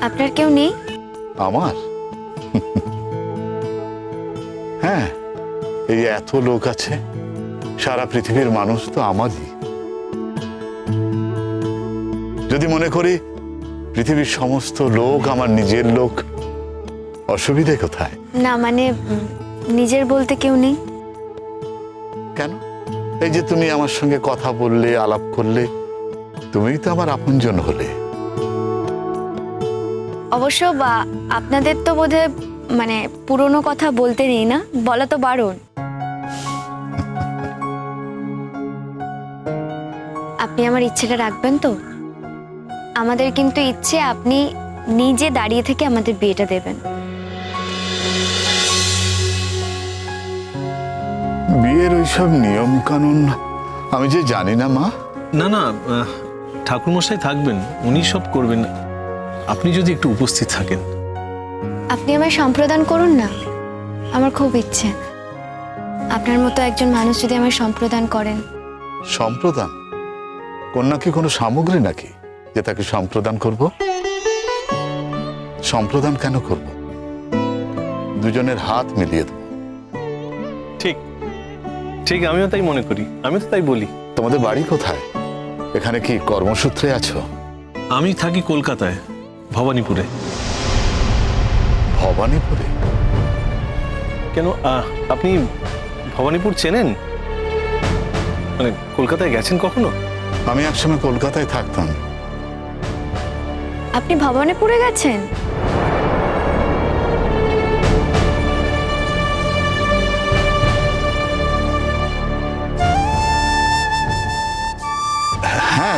আপনার কেউ নেই? আমার হ্যাঁ, এই এত লোক আছে, সারা পৃথিবীর মানুষ তো আমারই। যদি মনে করি পৃথিবীর সমস্ত লোক আমার নিজের লোক, অসুবিধে কোথায়? না মানে নিজের বলতে কেউ নেই। কেন? এই যে তুমি আমার সঙ্গে কথা বললে, আলাপ করলে, তুমিই তো আমার আপনজন হলে। অবশ্য বা আপনাদের তো বোধহয় মানে পুরনো কথা বলতে নেই না, বলা তো বারণ। আপনি আমার ইচ্ছেটা রাখবেন তো? আমাদের কিন্তু ইচ্ছে আপনি নিজে দাঁড়িয়ে থেকে আমাদের বিয়েটা দেবেন। বিয়ের ওইসব নিয়ম কানুন আমি যে জানি না মা। না না, ঠাকুরমশাই থাকবেন, উনি সব করবেন। আপনি যদি একটু উপস্থিত থাকেন। আপনি আমায় সম্প্রদান করুন না, আমার খুব ইচ্ছে। আপনার মতো একজন মানুষ যদি আমায় সম্প্রদান করেন। সম্প্রদান? কন্যা কি কোনো সামগ্রী নাকি যে তাকে সম্প্রদান করব? সম্প্রদান কেন করব? দুজনের হাত মিলিয়ে দেব। ঠিক ঠিক, আমিও তাই মনে করি, আমি তো তাই বলি। তোমাদের বাড়ি কোথায়? এখানে কি কর্মসূত্রে আছো? আমি থাকি কলকাতায়, ভবানীপুরে। ভবানীপুরে? কেন, আপনি ভবানীপুর চেনেন? মানে কলকাতায় গেছেন কখনো? আমি একসময় কলকাতায় থাকতাম। আপনি ভবানীপুরে গেছেন? হ্যাঁ,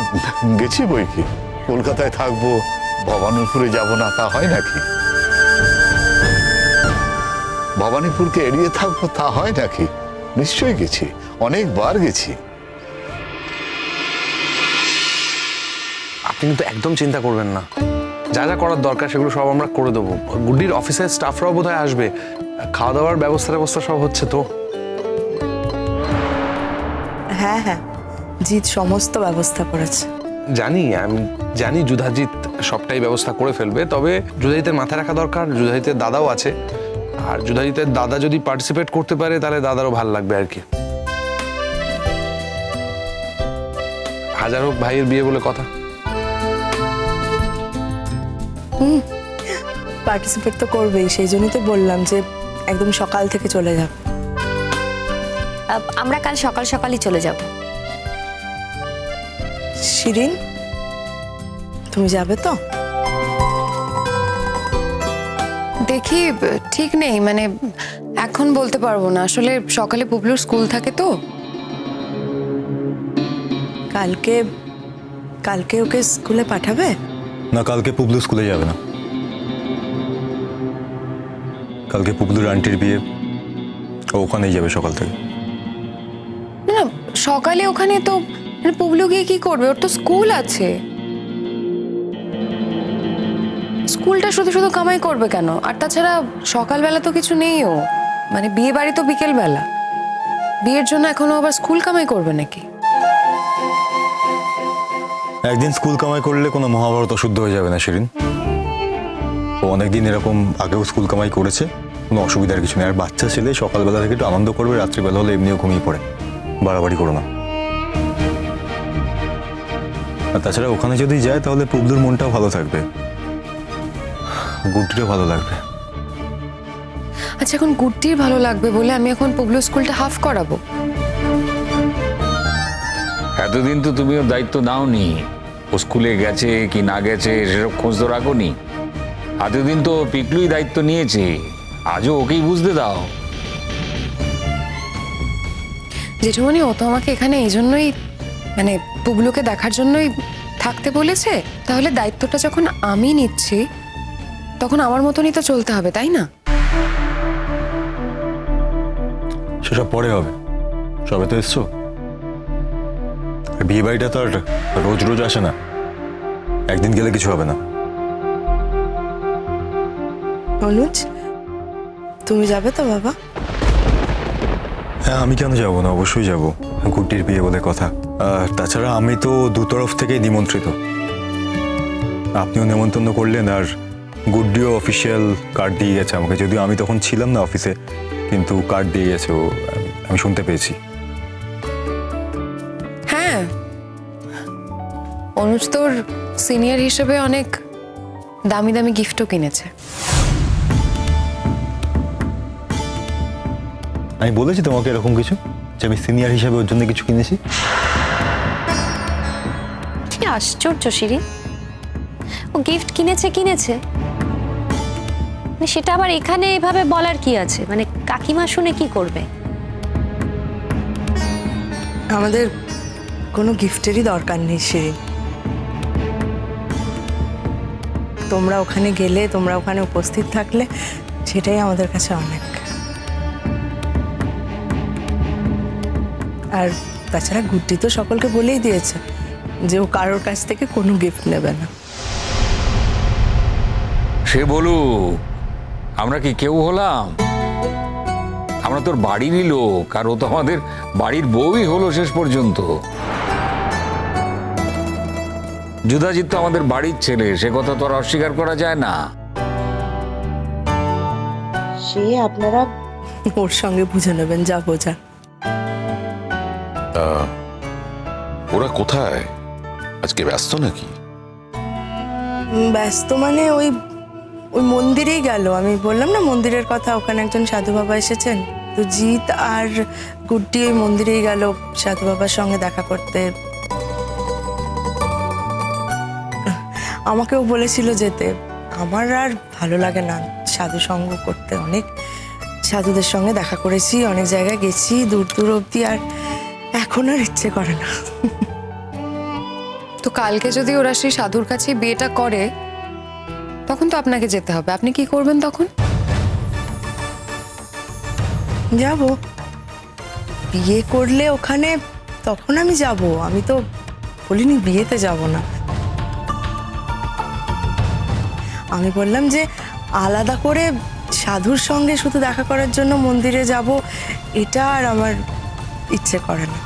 গেছি বই কি। কলকাতায় থাকবো, ভবানীপুরে যাব না তা হয় নাকি? ভবানীপুরকে এড়িয়ে থাকবো তা হয় নাকি? নিশ্চয়ই গেছি, অনেকবার গেছি। আপনি কিন্তু একদম চিন্তা করবেন না, যা যা করার দরকার সেগুলো সব আমরা করে দেবো। গুড্ডির অফিসের স্টাফরাও বোধহয় আসবে, খাওয়া দাওয়ার ব্যবস্থা সব হচ্ছে তো। হ্যাঁ হ্যাঁ, জিৎ সমস্ত ব্যবস্থা করেছে। আমি জানি যুধাজিৎ সবটাই ব্যবস্থা করে ফেলবে, তবে যুধাজিতের মাথায় রাখা দরকার যুধাজিতের দাদাও আছে, আর যুধাজিতের দাদা যদি পার্টিসিপেট করতে পারে তাহলে দাদারও ভালো লাগবে আর কি। হাজার হোক ভাইয়ের বিয়ে বলে কথা। পার্টিসিপেট তো করবেই, সেই জন্যই তো বললাম যে একদম সকাল থেকে চলে যাব। আমরা কাল সকাল সকালই চলে যাব। শিরিন, তুমি যাবে তো? দেখি, ঠিক নেই, মানে এখন বলতে পারবো না, আসলে সকালে পুবলুর স্কুল থাকে তো। কালকে কালকে ওকে স্কুলে পাঠাবে? না, কালকে পুবলু স্কুলে যাবে না। কালকে পুবলুর আন্টির বিয়ে, ও ওখানেই যাবে সকাল থেকে। না না, সকালে ওখানে তো মানে পুবলু গিয়ে কি করবে? ওর তো স্কুল আছে। স্কুলটা শুধু শুধু কামাই করবে কেন? আর তাছাড়া সকালবেলা তো কিছু নেই, ও মানে বিয়ে বাড়ি তো বিকেল বেলা। বিয়ের জন্য এখনো আবার স্কুল কামাই করবে নাকি? একদিন স্কুল কামাই করলে কোনো মহাভারত অশুদ্ধ হয়ে যাবে না শিরিন। ও অনেকদিন এরকম আগেও স্কুল কামাই করেছে, কোনো অসুবিধার কিছু নেই। আর বাচ্চা ছেলে সকালবেলা থেকে একটু আনন্দ করবে, রাত্রিবেলা হলে এমনিও ঘুমিয়ে পড়ে। বাড়াবাড়ি করো না। আর তাছাড়া ওখানে যদি যায় তাহলে পুবলুর মনটাও ভালো থাকবে, গুড্ডিরও ভালো লাগবে। আচ্ছা, এখন গুড্ডির ভালো লাগবে বলে আমি এখন পুবলু স্কুলটা হাফ করাবো? এতদিন তো তুমি ওর দায়িত্ব নাওনি। ও স্কুলে গেছে কি না গেছে সেসব খোঁজ তো রাখোনি। এতদিন তো পিকলুই দায়িত্ব নিয়েছে, আজও ওকেই বুঝতে দাও। জেঠুমনি, ও তো আমাকে এখানে এই জন্যই মানে পুবলুকে দেখার জন্যই থাকতে বলেছে। তাহলে দায়িত্বটা যখন আমি নিচ্ছি তখন আমার মতনই তো চলতে হবে, তাই না? সেসব পরে হবে, সবে তো এসছো। বিয়ে বাড়িটা তো আর রোজ রোজ আসে না, একদিন গেলে কিছু হবে না। অনুজ, তুমি যাবে তো বাবা? হ্যাঁ, আমি কেন যাবো না, অবশ্যই যাবো। গুড্ডির বিয়ে বলে কথা। আর তাছাড়া আমি তো দু তরফ থেকেই নিমন্ত্রিত। আপনিও নেমন্তন্ন করলেন, আর গুড্ডিও অফিসিয়াল কার্ড দিয়ে গেছে আমাকে, যদিও আমি তখন ছিলাম না অফিসে, কিন্তু কার্ড দিয়ে গেছে ও, আমি শুনতে পেয়েছি। হ্যাঁ, অনুজ তোর সিনিয়র হিসেবে অনেক দামি দামি গিফটও কিনেছে। আমি বলেছি তোমাকে এরকম কিছু, যে আমি সিনিয়র হিসেবে ওর জন্য কিছু কিনেছি? কি আশ্চর্য শিরিন, ও গিফট কিনেছে মানে সেটা আবার এখানে এভাবে বলার কি আছে? মানে কাকিমা শুনে কি করবে? আমাদের কোনো গিফটেরই দরকার নেই শিরিন। তোমরা ওখানে গেলে, তোমরা ওখানে উপস্থিত থাকলে, সেটাই আমাদের কাছে অনেক। আর তাছাড়া গুড্ডি তো সকলকে বলেই দিয়েছে যে ও কারোর কাছ থেকে কোনো গিফট নেবে না। সে বলুক, আমরা কি কেউ হলাম? আমরা তোর বাড়িরই লোক, আর ও তো আমাদের বাড়ির বউই হলো শেষ পর্যন্ত। যুধাজিৎ তো আমাদের বাড়ির ছেলে, সে কথা তো আর অস্বীকার করা যায় না। সে আপনারা ওর সঙ্গে বুঝে নেবেন, যা বোঝা। ওরা কোথায়? আজকে ব্যস্ত নাকি? ব্যস্ত মানে ওই ওই মন্দিরেই গেল। আমি বললাম না মন্দিরের কথা, ওখানে একজন সাধু বাবা এসেছেন, তো জিৎ আর গুড্ডি ওই মন্দিরেই গেল সাধু বাবার সঙ্গে দেখা করতে। আমাকেও বলেছিল যেতে, আমার আর ভালো লাগে না সাধু সঙ্গ করতে। অনেক সাধুদের সঙ্গে দেখা করেছি, অনেক জায়গায় গেছি দূর দূর অবধি, আর এখন আর ইচ্ছে করে না। তো কালকে যদি ওরা সেই সাধুর কাছে বিয়েটা করে, তখন তো আপনাকে যেতে হবে। আপনি কি করবেন তখন? যাব, বিয়ে করলে ওখানে, তখন আমি যাব। আমি তো বলিনি বিয়েতে যাব না। আমি বললাম যে আলাদা করে সাধুর সঙ্গে শুধু দেখা করার জন্য মন্দিরে যাব, এটা আর আমার ইচ্ছে করে না।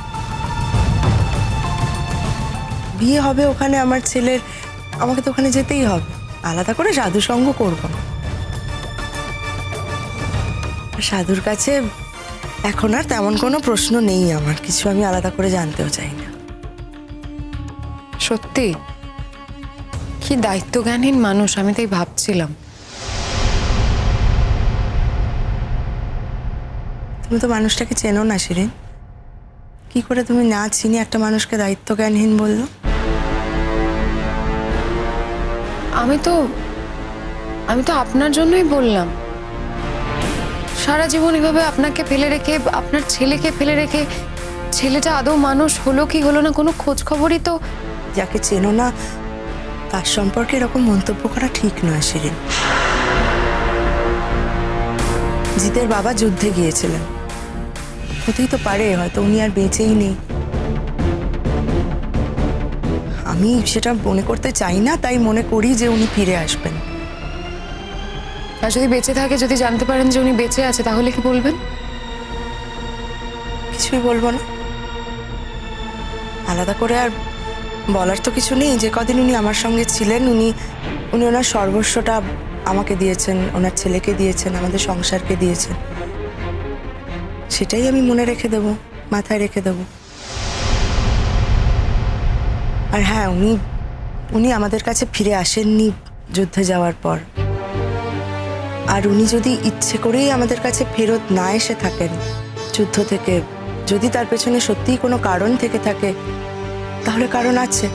বিয়ে হবে ওখানে আমার ছেলের, আমাকে তো ওখানে যেতেই হবে। আলাদা করে সাধু সঙ্গ করব না। সাধুর কাছে এখন আর তেমন কোনো প্রশ্ন নেই আমার, কিছু আমি আলাদা করে জানতেও চাই না। সত্যি কি দায়িত্বজ্ঞানহীন মানুষ, আমি তাই ভাবছিলাম। তুমি তো মানুষটাকে চেনো না শিরিন, কি করে তুমি না চিনি একটা মানুষকে দায়িত্বজ্ঞানহীন বললো? আমি তো আপনার জন্যই বললাম। সারা জীবন এভাবে আপনাকে ফেলে রেখে, আপনার ছেলেকে ফেলে রেখে, ছেলেটা আদৌ মানুষ হলো কি হলো না কোনো খোঁজ খবরই তো। যাকে চেনো না তার সম্পর্কে এরকম মন্তব্য করা ঠিক নয় শিরিন। জিতের বাবা যুদ্ধে গিয়েছিলেন, হতেই তো পারে হয়তো উনি আর বেঁচেই নেই। আমি সেটা মনে করতে চাই না, তাই মনে করি যে উনি ফিরে আসবেন। আর যদি বেঁচে থাকে, যদি জানতে পারেন যে উনি বেঁচে আছে, তাহলে কি বলবেন? কিছুই বলবো না। আলাদা করে আর বলার তো কিছু নেই। যে কদিন উনি আমার সঙ্গে ছিলেন, উনি ওনার সর্বস্বটা আমাকে দিয়েছেন, ওনার ছেলেকে দিয়েছেন, আমাদের সংসারকে দিয়েছেন। সেটাই আমি মনে রেখে দেব, মাথায় রেখে দেব। আর হ্যাঁ, উনি আমাদের কাছে ফিরে আসেননি যুদ্ধে যাওয়ার পর। আর উনি যদি ইচ্ছে করেই আমাদের কাছে ফেরত না এসে থাকেন যুদ্ধ থেকে, যদি তার পেছনে সত্যিই কোনো কারণ থেকে থাকে, তাহলে কারণ আছে।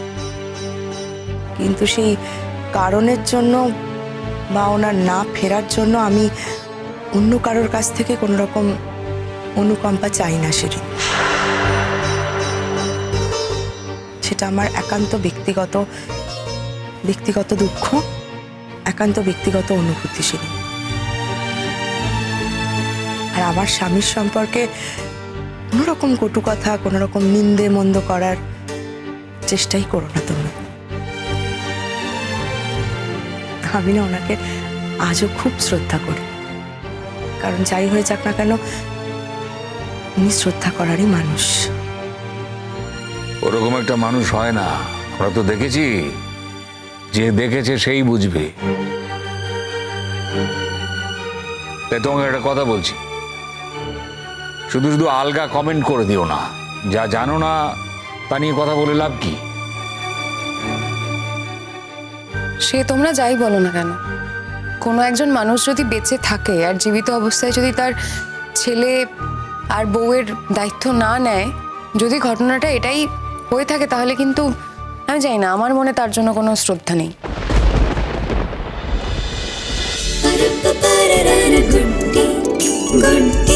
কিন্তু সেই কারণের জন্য বা ওনার না ফেরার জন্য আমি অন্য কারোর কাছ থেকে কোনো রকম অনুকম্পা চাই না শিরিন। সেটা আমার একান্ত ব্যক্তিগত দুঃখ, একান্ত ব্যক্তিগত অনুভূতি শিরিন। আর আমার স্বামীর সম্পর্কে কোনো রকম কটু কথা, কোনো রকম নিন্দে মন্দ করার চেষ্টাই করো না তুমি। আমি না ওনাকে আজও খুব শ্রদ্ধা করি, কারণ যাই হয়ে যাক না কেন উনি শ্রদ্ধা করারই মানুষ। ওরকম একটা মানুষ হয় না, আমরা তো দেখেছি। যে দেখেছে সেই বুঝবে। তাই তোমাকে একটা কথা বলছি, শুধু শুধু আলগা কমেন্ট করে দিও না। যা জানো না তা নিয়ে কথা বলে লাভ কি? সে তোমরা যাই বলো না কেন, কোনো একজন মানুষ যদি বেঁচে থাকে আর জীবিত অবস্থায় যদি তার ছেলে আর বউয়ের দায়িত্ব না নেয়, যদি ঘটনাটা এটাই হয়ে থাকে, তাহলে কিন্তু আমি জানি না, আমার মনে তার জন্য কোনো শ্রদ্ধা নেই। गुड्डी गुड